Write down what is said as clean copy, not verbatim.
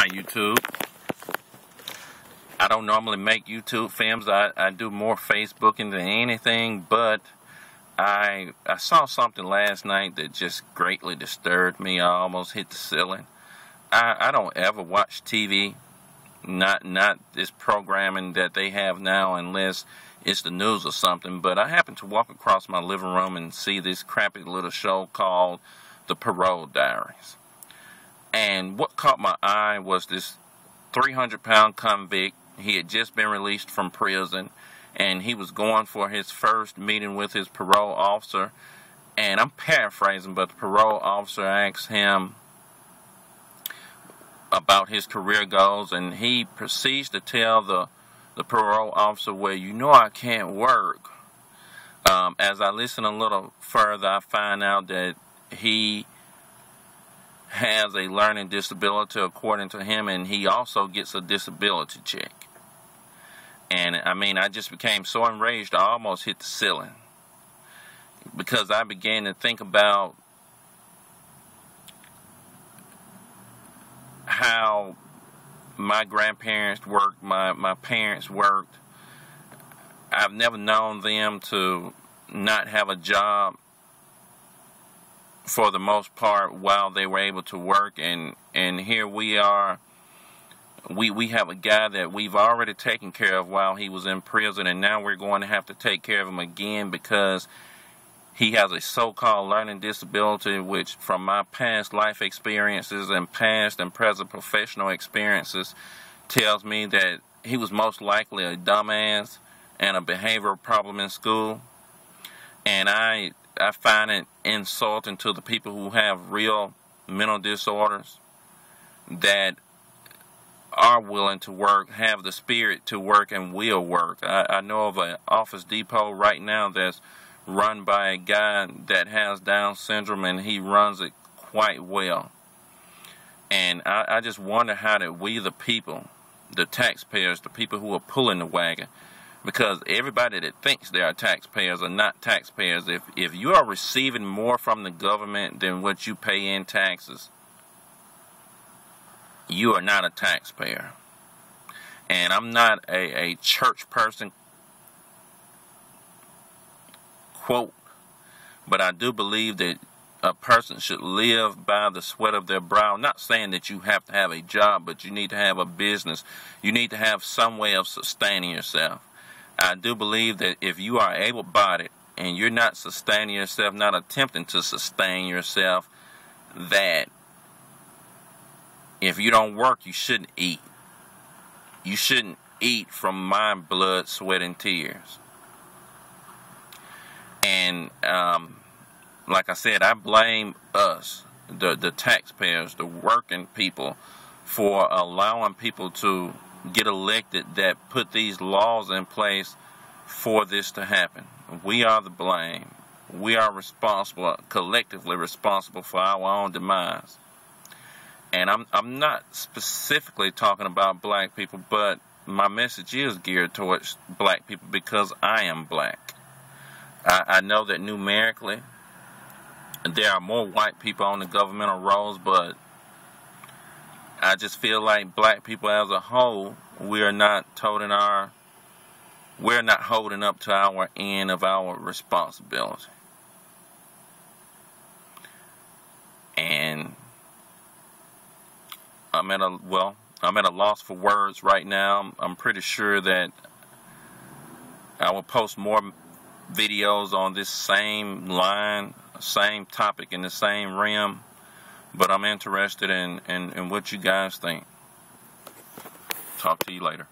Hi YouTube. I don't normally make YouTube films. I do more Facebooking than anything, but I saw something last night that just greatly disturbed me. I almost hit the ceiling. I don't ever watch TV, not this programming that they have now, unless it's the news or something. But I happened to walk across my living room and see this crappy little show called the Parole Diaries. And what caught my eye was this 300-pound convict. He had just been released from prison, and he was going for his first meeting with his parole officer. And I'm paraphrasing, but the parole officer asked him about his career goals, and he proceeds to tell the parole officer, well, you know I can't work. As I listen a little further, I find out that he has a learning disability according to him, and he also gets a disability check. And I mean, I just became so enraged I almost hit the ceiling, because I began to think about how my grandparents worked, my parents worked. I've never known them to not have a job for the most part while they were able to work, and here we are. We have a guy that we've already taken care of while he was in prison, and now we're going to have to take care of him again because he has a so-called learning disability, which from my past life experiences and past and present professional experiences tells me that he was most likely a dumbass and a behavioral problem in school. And I find it insulting to the people who have real mental disorders that are willing to work, have the spirit to work, and will work. I know of an Office Depot right now that's run by a guy that has Down syndrome, and he runs it quite well. And I just wonder how that we, the people, the taxpayers, the people who are pulling the wagon, because everybody that thinks they are taxpayers are not taxpayers. If you are receiving more from the government than what you pay in taxes, you are not a taxpayer. And I'm not a church person, quote, but I do believe that a person should live by the sweat of their brow. I'm not saying that you have to have a job, but you need to have a business. You need to have some way of sustaining yourself. I do believe that if you are able-bodied and you're not sustaining yourself, not attempting to sustain yourself, that if you don't work, you shouldn't eat. You shouldn't eat from my blood, sweat, and tears. And like I said, I blame us, the taxpayers, the working people, for allowing people to get elected that put these laws in place for this to happen. We are the blame. We are responsible, collectively responsible for our own demise. And I'm not specifically talking about black people, but my message is geared towards black people because I am black. I know that numerically there are more white people on the governmental rolls, but I just feel like black people as a whole, we're not holding up to our end of our responsibility. And I'm at a loss for words right now. I'm pretty sure that I will post more videos on this same line, same topic in the same realm, but I'm interested in what you guys think. Talk to you later.